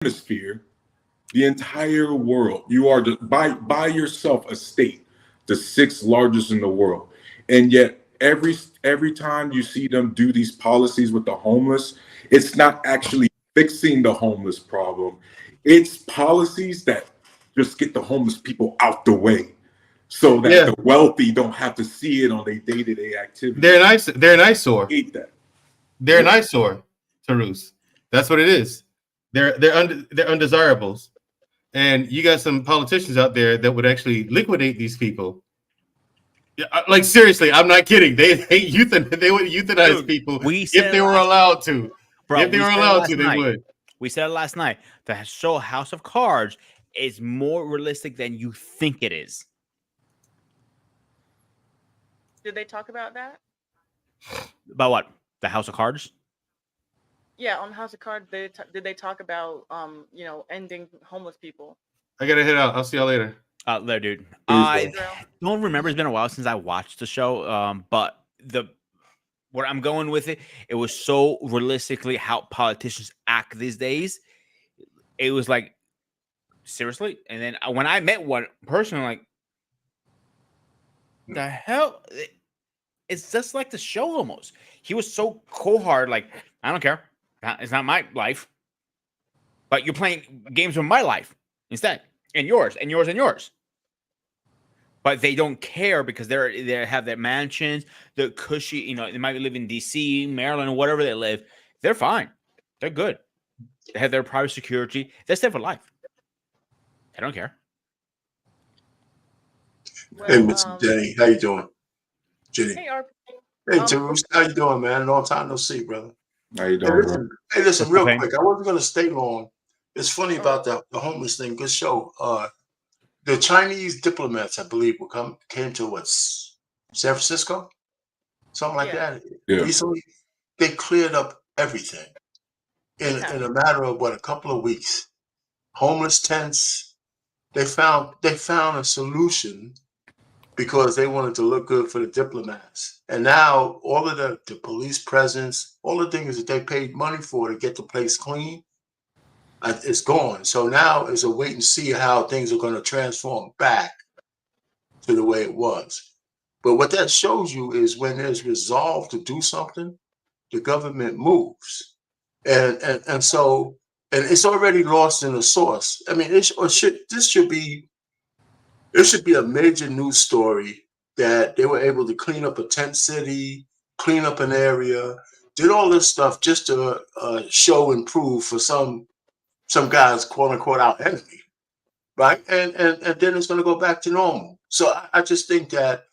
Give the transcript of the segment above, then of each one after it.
hemisphere, the entire world. You are by yourself a state, the sixth largest in the world, and yet every time you see them do these policies with the homeless, it's not actually fixing the homeless problem. It's policies that just get the homeless people out the way, so that Yeah, the wealthy don't have to see it on their day-to-day activities. they're nice. They're an eyesore. Hate that. They're an Yep. eyesore to Roos. That's what it is. They're undesirables. And you got some politicians out there that would actually liquidate these people. Yeah, like seriously, I'm not kidding. They would euthanize Dude, people we if said it they were last allowed to. bro, If they we were said it allowed last to, they night. would. We said it last night. The show House of Cards is more realistic than you think it is. Did they talk about that? About what? The House of Cards? Yeah, on House of Cards, did they talk about ending homeless people? I gotta head out. I'll see y'all later. There, dude. Please I don't. don't remember. It's been a while since I watched the show. But where I'm going with it, it was so realistically how politicians act these days. It was like seriously. And then when I met one person, I'm like, the hell? It's just like the show almost. He was so cold hard, like, I don't care. It's not my life. But you're playing games with my life instead. And yours, and yours, and yours. But they don't care because they have their mansions, the cushy, they might live in DC, Maryland, whatever they live. They're fine. They're good. They have their private security. They're set for life. They don't care. Hey, Well, Mr. Jenny, how you doing? Jenny. hey, RP. Hey, Terus, how you doing, man? Long time no see, brother. How you Hey, doing, bro? listen, real Okay. quick. I wasn't gonna stay long. It's funny about the homeless thing. Good show. The Chinese diplomats, I believe, came to San Francisco, something like Yeah. that. Yeah. Recently, they cleared up everything in a matter of a couple of weeks. Homeless tents. They found a solution because they wanted to look good for the diplomats. And now all of the police presence, all the things that they paid money for to get the place clean, it's gone. So now it's a wait and see how things are going to transform back to the way it was. But what that shows you is when there's resolve to do something, the government moves. And so it's already lost in the source. I mean, this should be a major news story that they were able to clean up a tent city, clean up an area, did all this stuff just to show and prove for some guy's quote unquote our enemy, right? And then it's going to go back to normal. So I just think that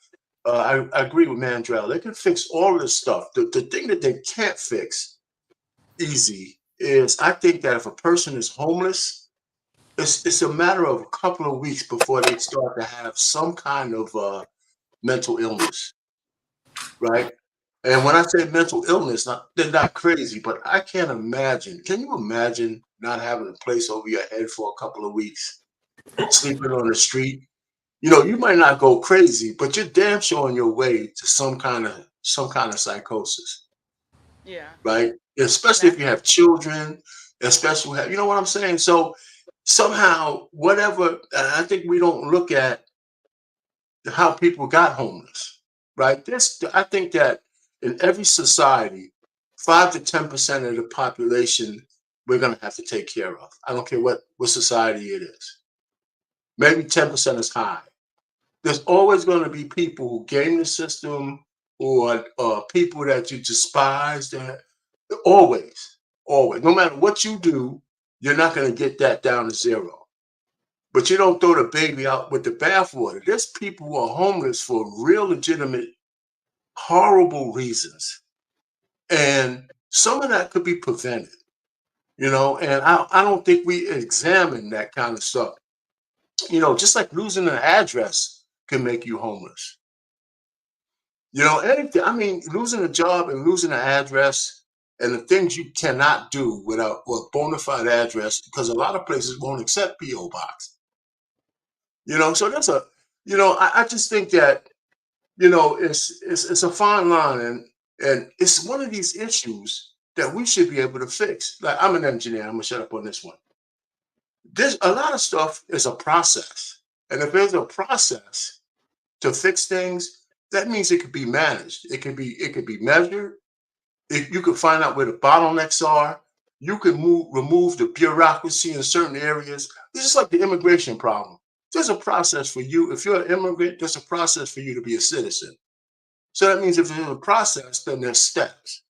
I agree with Mandrell. They can fix all of this stuff. The thing that they can't fix easy is I think that if a person is homeless, it's a matter of a couple of weeks before they start to have some kind of mental illness, right? And when I say mental illness, they're not crazy, but I can't imagine. Can you imagine not having a place over your head for a couple of weeks, sleeping on the street? You might not go crazy, but you're damn sure on your way to some kind of psychosis, Yeah. right? Especially if you have children, especially you know what I'm saying? So somehow, whatever, I think we don't look at how people got homeless, right? I think that in every society, 5 to 10% of the population we're going to have to take care of. I don't care what society it is. Maybe 10% is high. There's always going to be people who game the system or people that you despise. Always, always. No matter what you do, you're not going to get that down to zero. But you don't throw the baby out with the bathwater. There's people who are homeless for real legitimate, horrible reasons. And some of that could be prevented, and I don't think we examine that kind of stuff. Just like losing an address can make you homeless. Anything. I mean, losing a job and losing an address and the things you cannot do without a bona fide address, because a lot of places won't accept P.O. box. So that's I just think that, it's a fine line, and it's one of these issues that we should be able to fix. Like, I'm an engineer. I'm gonna shut up on this one. There's a lot of stuff is a process. And if there's a process to fix things, that means it could be managed. It could be measured. If you could find out where the bottlenecks are, you can remove the bureaucracy in certain areas. This is like the immigration problem. There's a process for you. If you're an immigrant, there's a process for you to be a citizen. So that means if there's a process, then there's steps.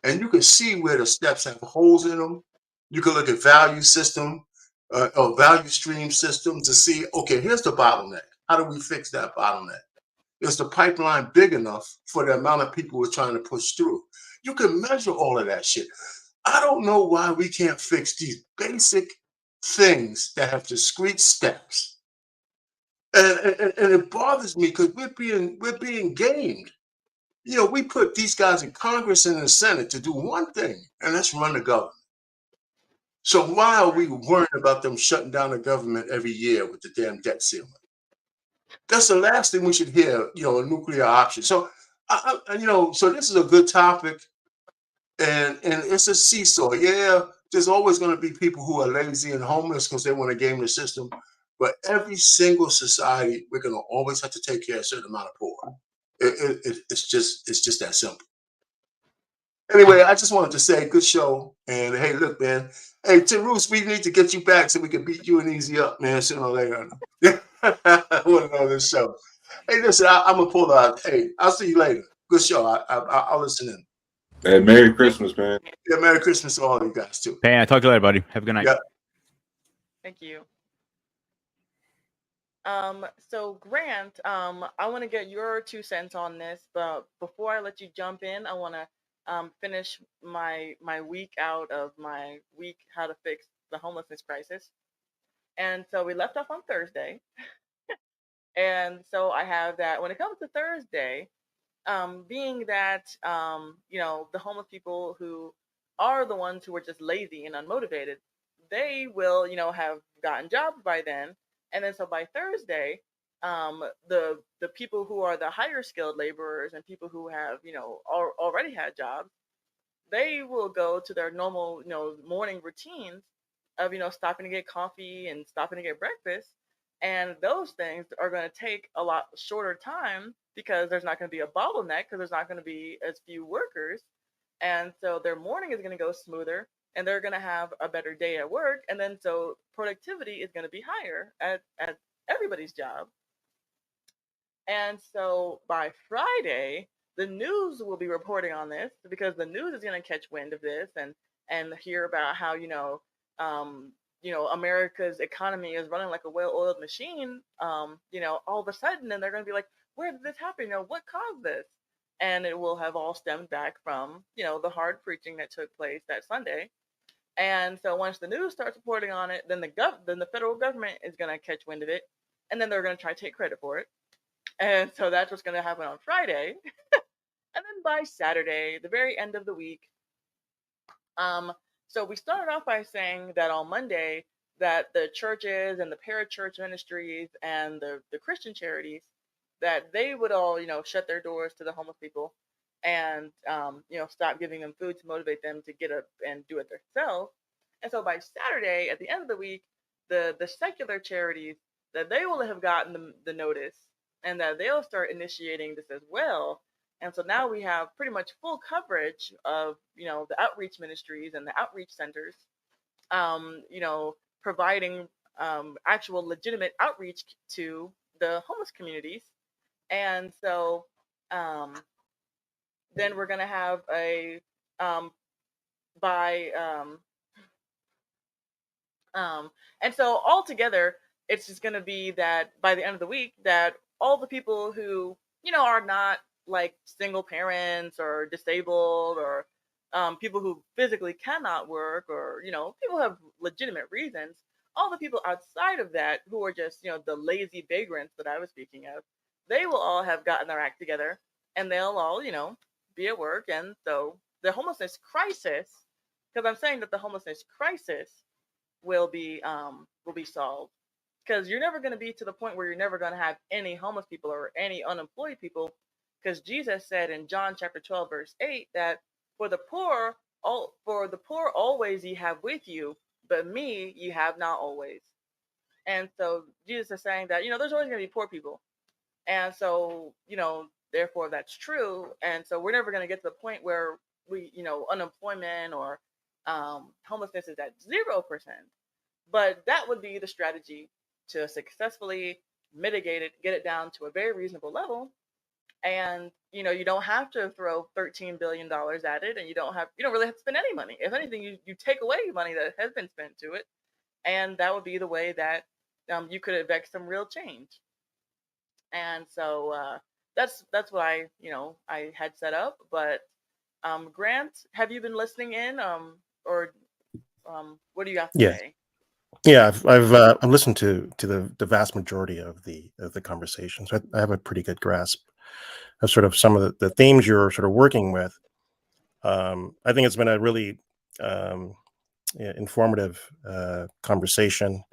And you can see where the steps have holes in them. You can look at value system or value stream system to see, okay, here's the bottleneck. How do we fix that bottleneck? Is the pipeline big enough for the amount of people we're trying to push through? You can measure all of that shit. I don't know why we can't fix these basic things that have discrete steps. And it bothers me because we're being gamed. We put these guys in Congress and in the Senate to do one thing, and that's run the government. So why are we worrying about them shutting down the government every year with the damn debt ceiling? That's the last thing we should hear, a nuclear option. So, so this is a good topic, and it's a seesaw. Yeah, there's always going to be people who are lazy and homeless because they want to game the system. But every single society, we're going to always have to take care of a certain amount of poor. It's just that simple. Anyway, I just wanted to say good show. And hey, look, man. Hey, Tim Roos, we need to get you back so we can beat you and Easy up, man, sooner or later. I want to know this show. Hey, listen, I'm going to pull out. Hey, I'll see you later. Good show. I'll listen in. Hey, Merry Christmas, man. Yeah, Merry Christmas to all of you guys, too. Hey, I talk to you later, buddy. Have a good night. Yeah. Thank you. So Grant, I want to get your 2 cents on this, but before I let you jump in, I want to finish my week out of my week how to fix the homelessness crisis. And so we left off on Thursday. And so I have that when it comes to Thursday, being that the homeless people who are the ones who are just lazy and unmotivated, they will have gotten jobs by then, and then so by Thursday, the people who are the higher skilled laborers and people who have already had jobs, they will go to their normal morning routines of stopping to get coffee and stopping to get breakfast, and those things are going to take a lot shorter time because there's not going to be a bottleneck because there's not going to be as few workers, and so their morning is going to go smoother and they're going to have a better day at work, and then so productivity is going to be higher at everybody's job. And so by Friday, the news will be reporting on this because the news is going to catch wind of this and hear about how America's economy is running like a well-oiled machine. All of a sudden, and they're going to be like, "Where did this happen? What caused this?" And it will have all stemmed back from the hard preaching that took place that Sunday. And so once the news starts reporting on it, then the federal government is going to catch wind of it, and then they're going to try to take credit for it. And so that's what's going to happen on Friday. And then by Saturday, the very end of the week, so we started off by saying that on Monday that the churches and the parachurch ministries and the Christian charities, that they would all, shut their doors to the homeless people and, stop giving them food to motivate them to get up and do it themselves. And so by Saturday, at the end of the week, the secular charities, that they will have gotten the notice and that they'll start initiating this as well. And so now we have pretty much full coverage of, the outreach ministries and the outreach centers, providing actual legitimate outreach to the homeless communities. And so then we're going to have a by and so altogether, it's just going to be that by the end of the week, that all the people who are not like single parents or disabled or people who physically cannot work, or people who have legitimate reasons, all the people outside of that who are just the lazy vagrants that I was speaking of, they will all have gotten their act together and they'll all be at work. And so the homelessness crisis, because I'm saying that the homelessness crisis will be solved, because you're never going to be to the point where you're never going to have any homeless people or any unemployed people, because Jesus said in John chapter 12 verse 8 that for the poor always ye have with you, but me you have not always. And so Jesus is saying that, there's always going to be poor people. And so, therefore that's true. And so we're never going to get to the point where we, unemployment or homelessness is at 0%. But that would be the strategy to successfully mitigate it, get it down to a very reasonable level. And you don't have to throw $13 billion at it, and you don't really have to spend any money. If anything, you take away money that has been spent to it, and that would be the way that you could effect some real change. And so that's what I had set up. But Grant, have you been listening in, or what do you have to Yes. say? Yeah, I've listened to the vast majority of the conversation, so I have a pretty good grasp of sort of some of the themes you're sort of working with. I think it's been a really informative conversation.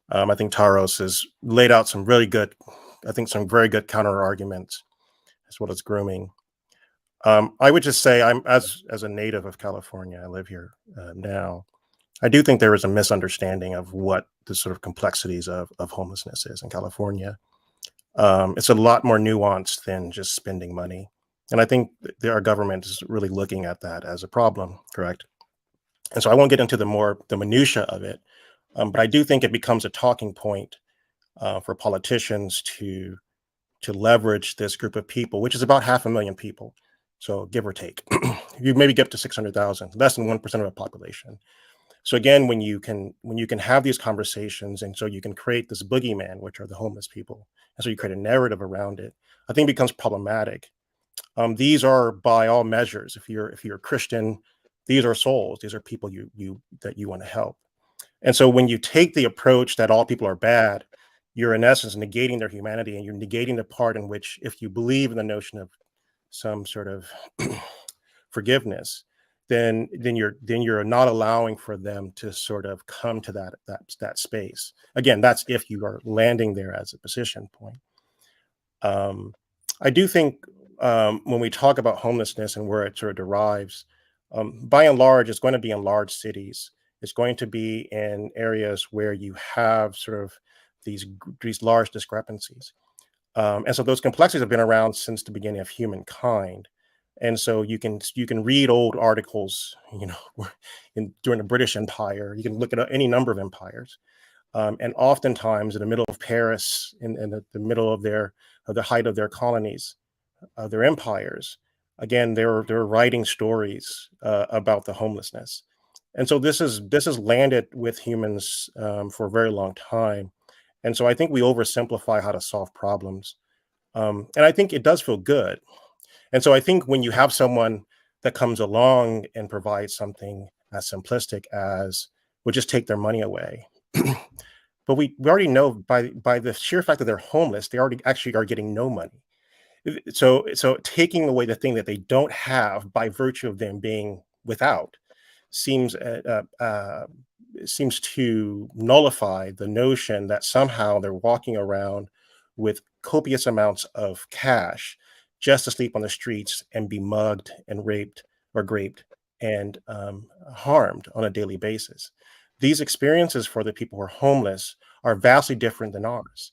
I think Taros has laid out some really good, I think some very good counter arguments as well as grooming. I would just say I'm as a native of California, I live here now. I do think there is a misunderstanding of what the sort of complexities of homelessness is in California. It's a lot more nuanced than just spending money. And I think our government is really looking at that as a problem, correct? And so I won't get into the minutia of it, but I do think it becomes a talking point for politicians to leverage this group of people, which is about 500,000 people. So give or take, you maybe get up to 600,000, less than 1% of the population. So again, when you can have these conversations, and so you can create this boogeyman, which are the homeless people, and so you create a narrative around it, I think it becomes problematic. These are, by all measures, if you're a Christian, these are souls. These are people that you want to help. And so when you take the approach that all people are bad, you're in essence negating their humanity, and you're negating the part in which, if you believe in the notion of some sort of forgiveness, then you're not allowing for them to sort of come to that space. Again, that's if you are landing there as a position point. I do think when we talk about homelessness and where it sort of derives, by and large, it's going to be in large cities. It's going to be in areas where you have sort of these large discrepancies. And so those complexities have been around since the beginning of humankind. And so you can read old articles, during the British Empire. You can look at any number of empires, and oftentimes in the middle of Paris, in the middle of the height of their colonies, their empires, again they're writing stories about the homelessness. And so this has landed with humans for a very long time. And so I think we oversimplify how to solve problems, and I think it does feel good. And so I think when you have someone that comes along and provides something as simplistic as, we'll just take their money away. But we already know by the sheer fact that they're homeless, they already actually are getting no money. So taking away the thing that they don't have by virtue of them being without seems seems to nullify the notion that somehow they're walking around with copious amounts of cash just to sleep on the streets and be mugged and raped or graped and harmed on a daily basis. These experiences for the people who are homeless are vastly different than ours.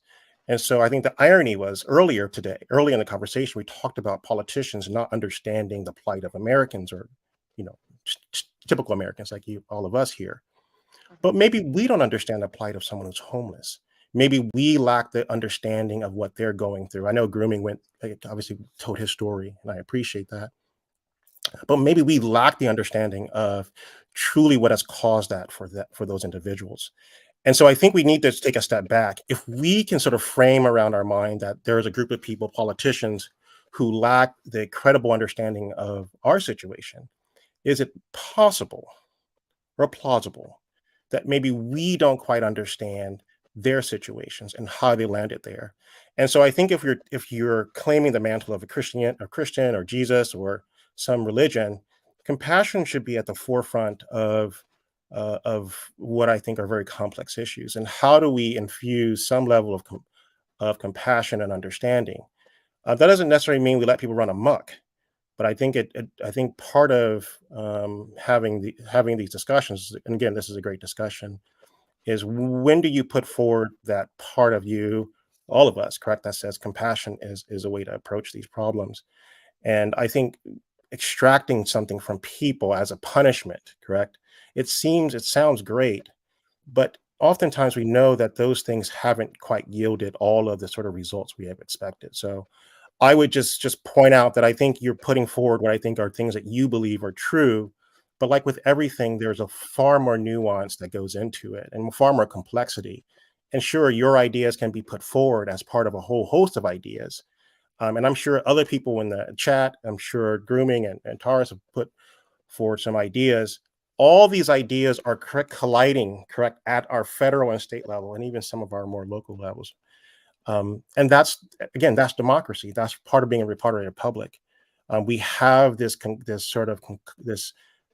And so I think the irony was early in the conversation, we talked about politicians not understanding the plight of Americans, or, typical Americans like all of us here. But maybe we don't understand the plight of someone who's homeless. Maybe we lack the understanding of what they're going through. I know grooming obviously told his story, and I appreciate that. But maybe we lack the understanding of truly what has caused that for those individuals. And so I think we need to take a step back. If we can sort of frame around our mind that there is a group of people, politicians, who lack the credible understanding of our situation, is it possible or plausible that maybe we don't quite understand their situations and how they landed there? And so I think if you're claiming the mantle of a Christian or Jesus or some religion, compassion should be at the forefront of what I think are very complex issues. And how do we infuse some level of compassion and understanding? That doesn't necessarily mean we let people run amok, But I think I think part of having these discussions, and again, this is a great discussion, is when do you put forward that part of you, all of us, correct, that says compassion is a way to approach these problems. And I think extracting something from people as a punishment, correct? It sounds great, but oftentimes we know that those things haven't quite yielded all of the sort of results we have expected. So I would just point out that I think you're putting forward what I think are things that you believe are true, but like with everything, there's a far more nuance that goes into it and far more complexity. And sure, your ideas can be put forward as part of a whole host of ideas. And I'm sure other people in the chat, I'm sure Grooming and Taurus have put forward some ideas. All these ideas are colliding, correct, at our federal and state level, and even some of our more local levels. And that's, again, that's democracy. That's part of being a part of a republic. We have this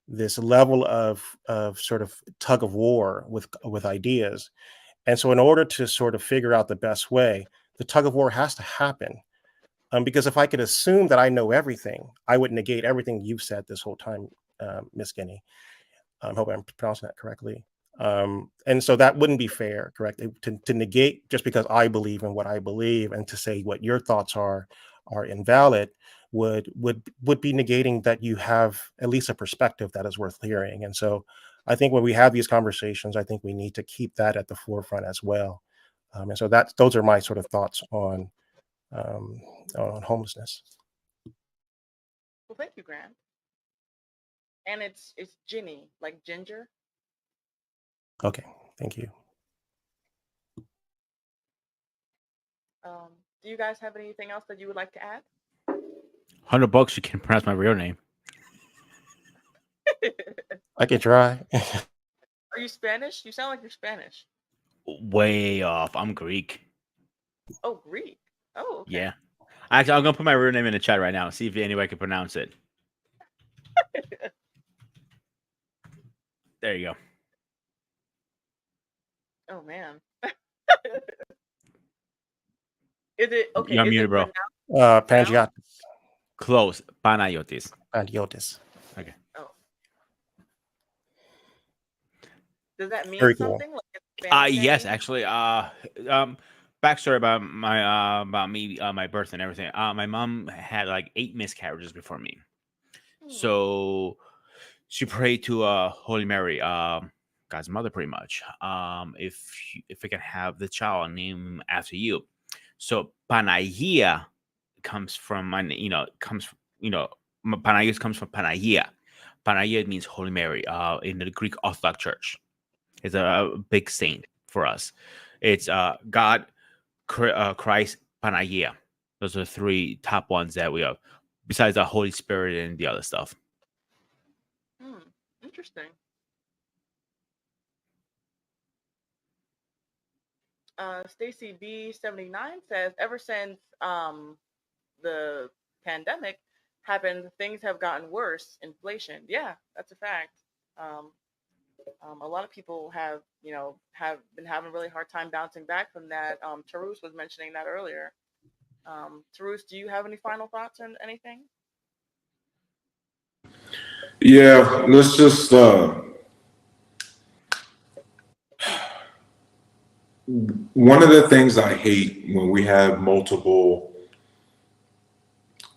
this level of sort of tug of war with ideas. And so in order to sort of figure out the best way, the tug of war has to happen. Because if I could assume that I know everything, I would negate everything you've said this whole time, Miss Guinea. I hope I'm pronouncing that correctly. And so that wouldn't be fair, correct? To negate just because I believe in what I believe and to say what your thoughts are invalid would be negating that you have at least a perspective that is worth hearing. And so I think when we have these conversations, I think we need to keep that at the forefront as well. And so those are my sort of thoughts on homelessness. Well, thank you, Grant. And it's Ginny, like ginger. Okay, thank you. Do you guys have anything else that you would like to add? $100, you can pronounce my real name. I can try. Are you Spanish? You sound like you're Spanish. Way off. I'm Greek. Oh, Greek. Oh, okay. Yeah. Actually, I'm gonna put my real name in the chat right now. See if anybody can pronounce it. There you go. Oh man. Is it okay? You're Is muted, it bro. Pangiotis. Close. Panayotis. Pangiotis. Okay. Oh. Does that mean Very cool. something? Like it's a Spanish Yes, name? actually. Backstory about about me, my birth and everything. My mom had like 8 miscarriages before me. So she prayed to Holy Mary, God's mother, pretty much. If we can have the child named after you. So Panagia comes from Panagia comes from Panagia. Panagia means Holy Mary. In the Greek Orthodox Church, it's a big saint for us. It's God, Christ, Panagia. Those are the 3 top ones that we have, besides the Holy Spirit and the other stuff. Interesting. Stacy B79 says, ever since the pandemic happened, things have gotten worse. Inflation. Yeah, that's a fact. A lot of people have been having a really hard time bouncing back from that. Tarus was mentioning that earlier. Tarus, do you have any final thoughts on anything? Yeah, let's just one of the things I hate when we have multiple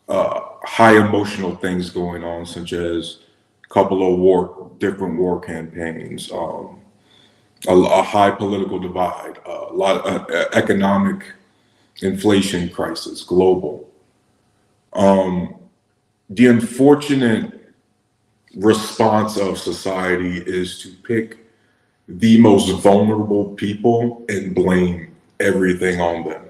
high emotional things going on, such as a couple of different war campaigns, a high political divide, a lot of economic inflation crisis, global. The unfortunate response of society is to pick the most vulnerable people and blame everything on them.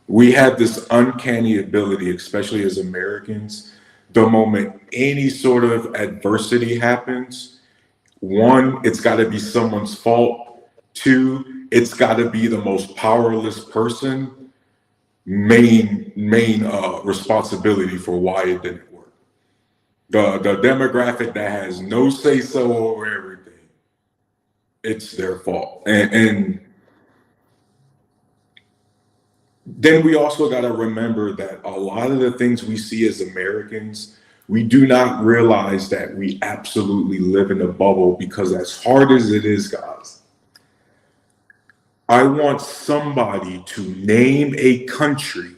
We have this uncanny ability, especially as Americans, the moment any sort of adversity happens, 1, it's got to be someone's fault. 2, it's got to be the most powerless person main responsibility for why it didn't work. The demographic that has no say so over everything, it's their fault. And then we also got to remember that a lot of the things we see as Americans, we do not realize that we absolutely live in a bubble, because as hard as it is, guys, I want somebody to name a country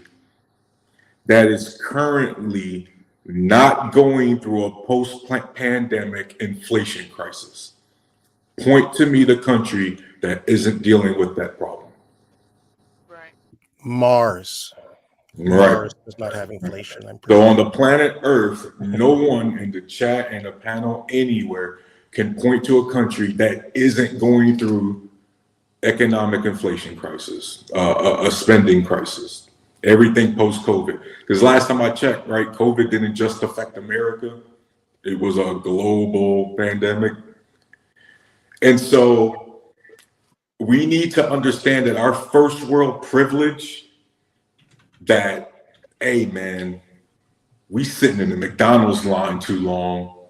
that is currently not going through a post-pandemic inflation crisis. Point to me the country that isn't dealing with that problem. Right. Mars. Right. Mars does not have inflation, I'm pretty So on sure. the planet Earth, no one in the chat and the panel anywhere can point to a country that isn't going through economic inflation crisis, a spending crisis, everything post-COVID. Because last time I checked, right, COVID didn't just affect America. It was a global pandemic. And so we need to understand that our first world privilege, that, hey man, we sitting in the McDonald's line too long.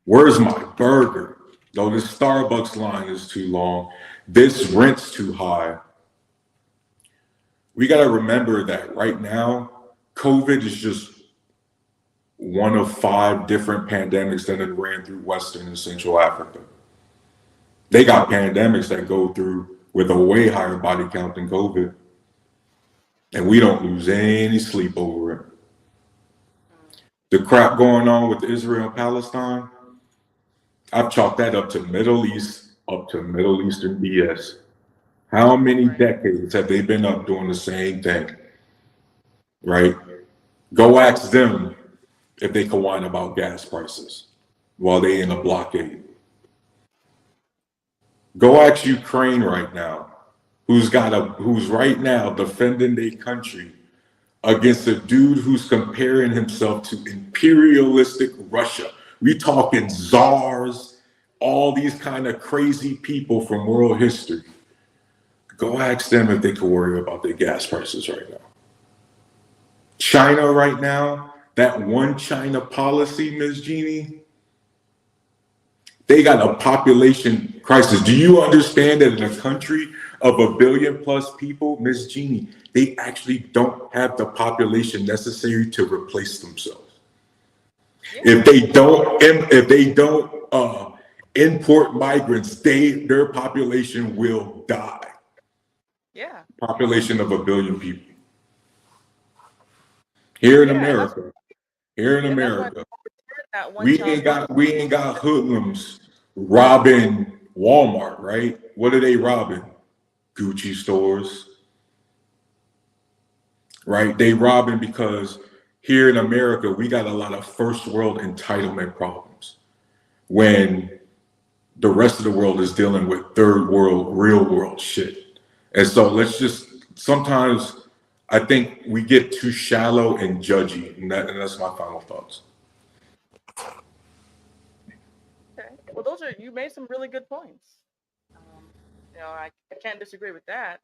Where's my burger? No, this Starbucks line is too long. This rent's too high. We got to remember that right now, COVID is just one of 5 different pandemics that have ran through Western and Central Africa. They got pandemics that go through with a way higher body count than COVID. And we don't lose any sleep over it. The crap going on with Israel and Palestine, I've chalked that up to Middle East, up to Middle Eastern BS. How many decades have they been up doing the same thing? Right? Go ask them if they can whine about gas prices while they in a blockade. Go ask Ukraine right now, who's right now defending their country against a dude who's comparing himself to imperialistic Russia. We talking czars, all these kind of crazy people from world history. Go ask them if they can worry about their gas prices right now. China right now, that one China policy, Ms. Jeannie, they got a population crisis. Do you understand that in a country of 1 billion plus people, Ms. Jeannie, they actually don't have the population necessary to replace themselves? Yeah. If they don't import migrants, their population will die. Yeah. Population of 1 billion people. Here in America, we ain't got hoodlums robbing Walmart, right? What are they robbing? Gucci stores, right? They robbing because here in America, we got a lot of first world entitlement problems when the rest of the world is dealing with third world, real world shit. And so sometimes I think we get too shallow and judgy, and that's my final thoughts. Okay. Well, you made some really good points. I can't disagree with that.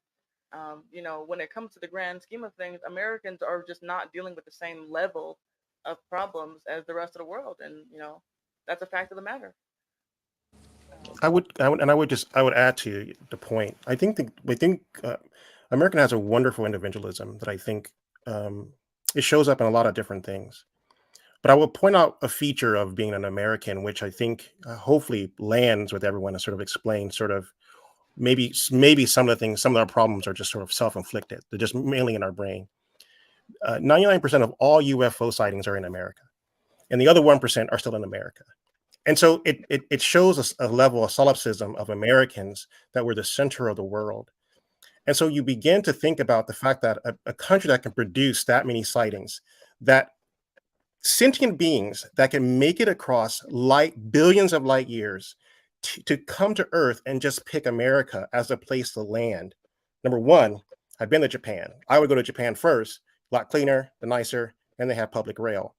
When it comes to the grand scheme of things, Americans are just not dealing with the same level of problems as the rest of the world, and that's a fact of the matter. I would add to the point. I think American has a wonderful individualism that I think it shows up in a lot of different things. But I will point out a feature of being an American, which I think hopefully lands with everyone to sort of explain maybe some of the things, some of our problems are just sort of self-inflicted. They're just mainly in our brain. 99% of all UFO sightings are in America, and the other 1% are still in America. And so it shows us a level of solipsism of Americans that we're the center of the world. And so you begin to think about the fact that a country that can produce that many sightings, that sentient beings that can make it across billions of light years to come to Earth and just pick America as a place to land. Number one, I've been to Japan. I would go to Japan first, a lot cleaner, the nicer, and they have public rail.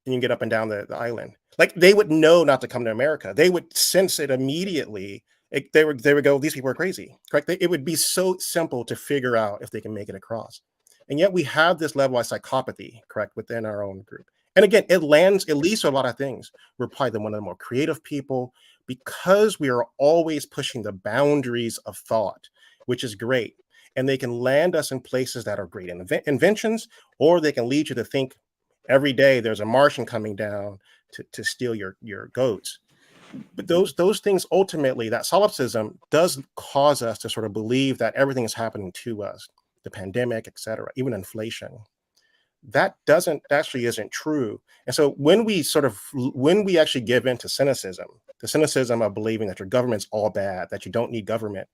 And you can get up and down the island. Like, they would know not to come to America. They would sense it immediately. They would go, these people are crazy, correct? It would be so simple to figure out if they can make it across. And yet we have this level of psychopathy, correct, within our own group. And again, it leads to a lot of things. We're probably one of the more creative people because we are always pushing the boundaries of thought, which is great. and they can land us in places that are great inventions, or they can lead you to think every day there's a Martian coming down to steal your goats. But those things, ultimately, that solipsism does cause us to sort of believe that everything is happening to us, the pandemic, et cetera, even inflation. That actually isn't true. And so when we actually give in to cynicism, the cynicism of believing that your government's all bad, that you don't need government,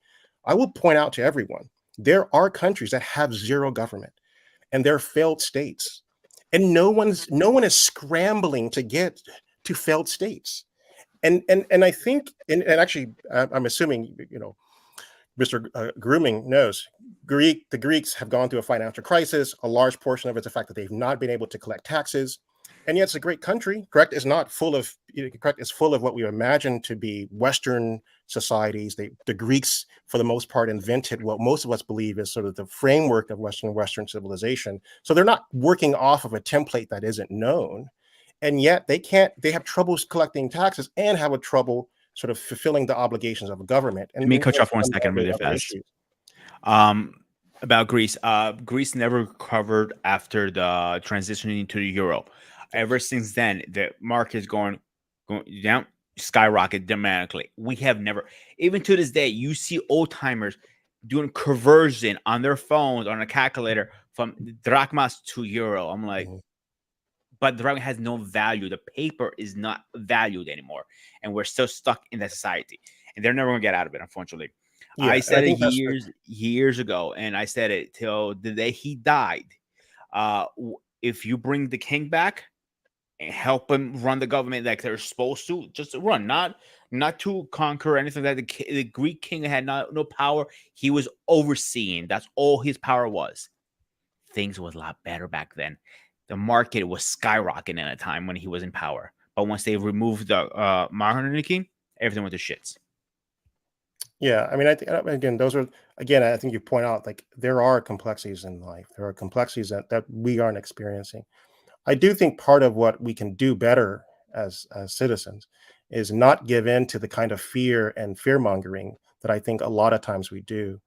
I will point out to everyone, there are countries that have zero government, and they're failed states. And no one is scrambling to get to failed states. And I think, and actually, I'm assuming, Mr. Grooming knows, the Greeks have gone through a financial crisis. A large portion of it is the fact that they've not been able to collect taxes. And yet it's a great country, correct? It's not full of, correct, it's full of what we imagine to be Western societies. The Greeks, for the most part, invented what most of us believe is sort of the framework of Western civilization. So they're not working off of a template that isn't known. And yet they have troubles collecting taxes and have a trouble sort of fulfilling the obligations of a government. And Let me cut you off one and second, really other fast. issues. About Greece. Greece never recovered after the transitioning to the euro. Ever since then, the market is going down, skyrocket dramatically. We have never, even to this day, you see old timers doing conversion on their phones on a calculator from drachmas to euro. I'm like, Mhm. but the drachma has no value. The paper is not valued anymore, and we're still stuck in that society, and they're never gonna get out of it, unfortunately. Yeah, I and I said it think that's years ago, and I said it till the day he died. If you bring the king back and help him run the government like they're supposed to, just to run, not to conquer anything. That the Greek king had no power. He was overseeing. That's all his power was. Things was a lot better back then. The market was skyrocketing at a time when he was in power. But once they removed the monarchy, everything went to shits. Yeah, I mean, again, I think you point out, like, there are complexities in life. There are complexities that we aren't experiencing. I do think part of what we can do better as citizens is not give in to the kind of fear and fear mongering that I think a lot of times we do.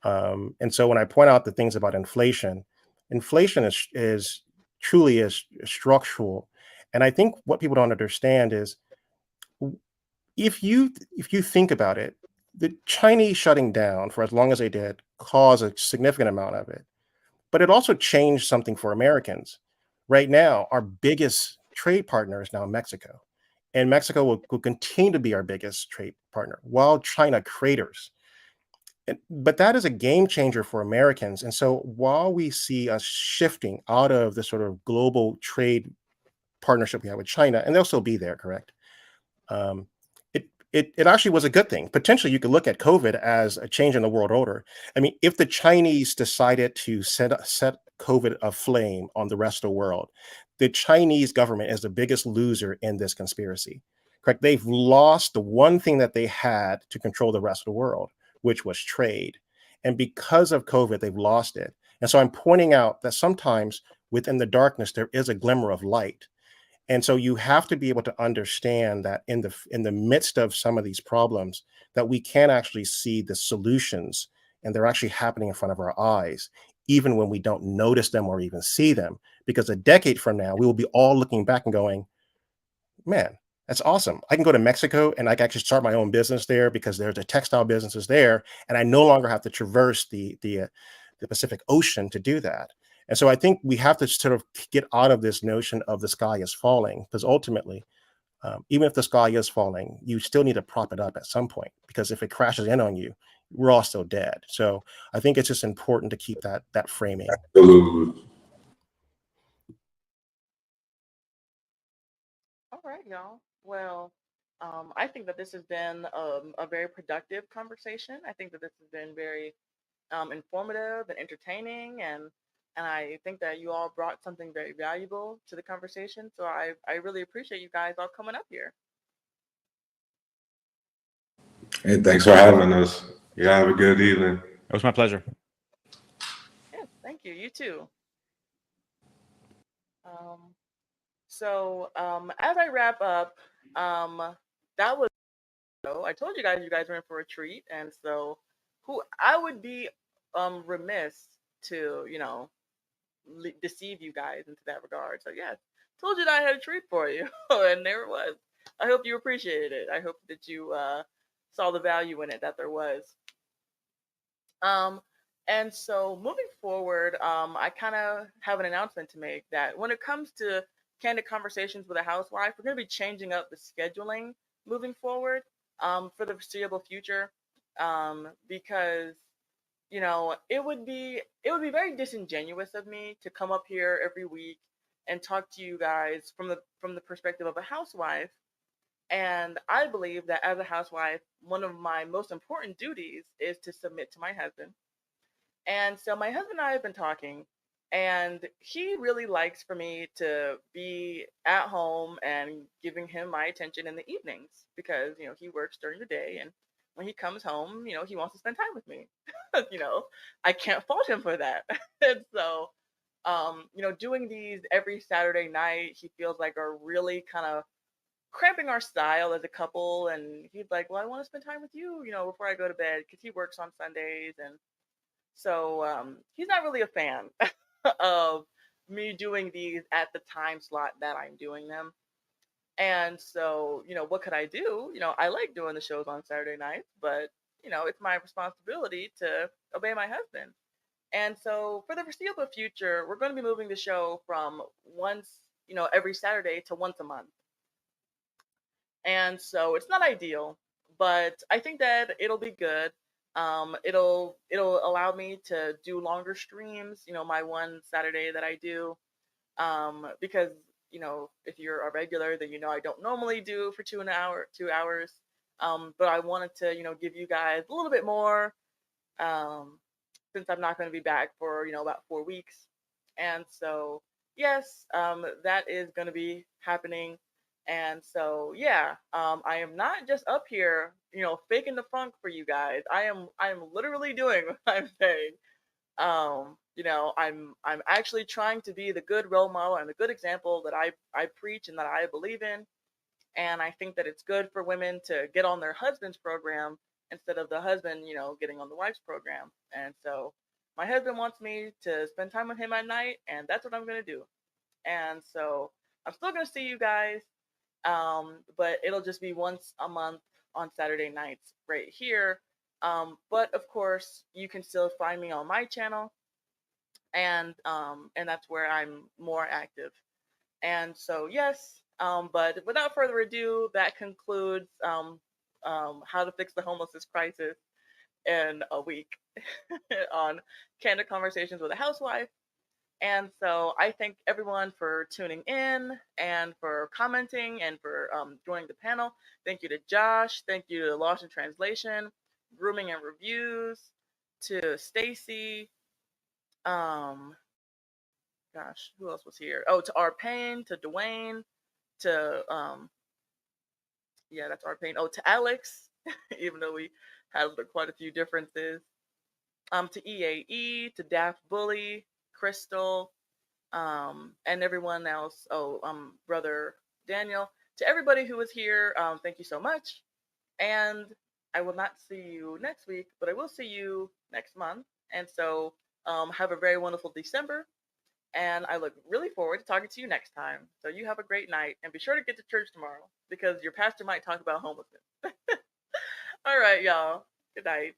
And so when I point out the things about inflation is truly is structural. And I think what people don't understand is, if you think about it, the Chinese shutting down for as long as they did caused a significant amount of it, but it also changed something for Americans. Right now, our biggest trade partner is now Mexico, and Mexico will continue to be our biggest trade partner while China craters. But that is a game changer for Americans. And so while we see us shifting out of the sort of global trade partnership we have with China, and they'll still be there, correct? Um, it actually was a good thing. Potentially, you could look at COVID as a change in the world order. I mean, if the Chinese decided to set COVID aflame on the rest of the world, the Chinese government is the biggest loser in this conspiracy. Correct? They've lost the one thing that they had to control the rest of the world, which was trade. And because of COVID, they've lost it. And so I'm pointing out that sometimes within the darkness, there is a glimmer of light. And so you have to be able to understand that in the midst of some of these problems, that we can actually see the solutions, and they're actually happening in front of our eyes, even when we don't notice them or even see them. Because a decade from now, we will be all looking back and going, man, that's awesome. I can go to Mexico and I can actually start my own business there because there's a textile businesses there, and I no longer have to traverse the Pacific Ocean to do that. And so I think we have to sort of get out of this notion of the sky is falling, because ultimately, even if the sky is falling, you still need to prop it up at some point, because if it crashes in on you, we're all still dead. So I think it's just important to keep that framing. Absolutely. All right, y'all. Well, I think that this has been a very productive conversation. I think that this has been very informative and entertaining, and I think that you all brought something very valuable to the conversation. So I really appreciate you guys all coming up here. Hey, thanks for having us. You have a good evening. It was my pleasure. Yes, thank you. You too. Um, so as I wrap up, that was, I told you guys were in for a treat, and so who I would be remiss to, deceive you guys into that regard. So yeah, told you that I had a treat for you, and there it was. I hope you appreciated it. I hope that you saw the value in it that there was. Um, and so moving forward, I kind of have an announcement to make that when it comes to candid conversations with a housewife, we're going to be changing up the scheduling moving forward for the foreseeable future, because it would be very disingenuous of me to come up here every week and talk to you guys from the perspective of a housewife. And I believe that as a housewife, one of my most important duties is to submit to my husband. And so my husband and I have been talking, and he really likes for me to be at home and giving him my attention in the evenings because, he works during the day, and when he comes home, he wants to spend time with me. you know, I can't fault him for that. And so, doing these every Saturday night, he feels like are really kind of cramping our style as a couple. And he's like, well, I want to spend time with you, before I go to bed because he works on Sundays. And so he's not really a fan of me doing these at the time slot that I'm doing them. And so, what could I do? I like doing the shows on Saturday nights, but, it's my responsibility to obey my husband. And so for the foreseeable future, we're going to be moving the show from once, every Saturday to once a month. And so it's not ideal, but I think that it'll be good. It'll allow me to do longer streams. My one Saturday that I do, because if you're a regular, then I don't normally do for 2 hours. But I wanted to give you guys a little bit more, um, since I'm not going to be back for about 4 weeks. And so yes, that is going to be happening. And so yeah, I am not just up here, faking the funk for you guys. I am literally doing what I'm saying. I'm actually trying to be the good role model and the good example that I preach and that I believe in. And I think that it's good for women to get on their husband's program instead of the husband, getting on the wife's program. And so my husband wants me to spend time with him at night, and that's what I'm going to do. And so I'm still going to see you guys, but it'll just be once a month on Saturday nights right here. But of course, you can still find me on my channel, and that's where I'm more active. And so yes, but without further ado, that concludes how to fix the homelessness crisis in a week on Candid Conversations with a Housewife. And so I thank everyone for tuning in and for commenting and for joining the panel. Thank you to Josh. Thank you to Lost in Translation, Grooming and Reviews, to Stacy. Um, Gosh, who else was here? Oh, to R Payne, to Dwayne, to yeah, that's R Payne. Oh, to Alex, even though we had quite a few differences. To EAE, to Daft Bully, Crystal, and everyone else. Oh, brother Daniel. To everybody who was here, thank you so much. And I will not see you next week, but I will see you next month. And so, have a very wonderful December. And I look really forward to talking to you next time. So you have a great night, and be sure to get to church tomorrow because your pastor might talk about homelessness. All right, y'all. Good night.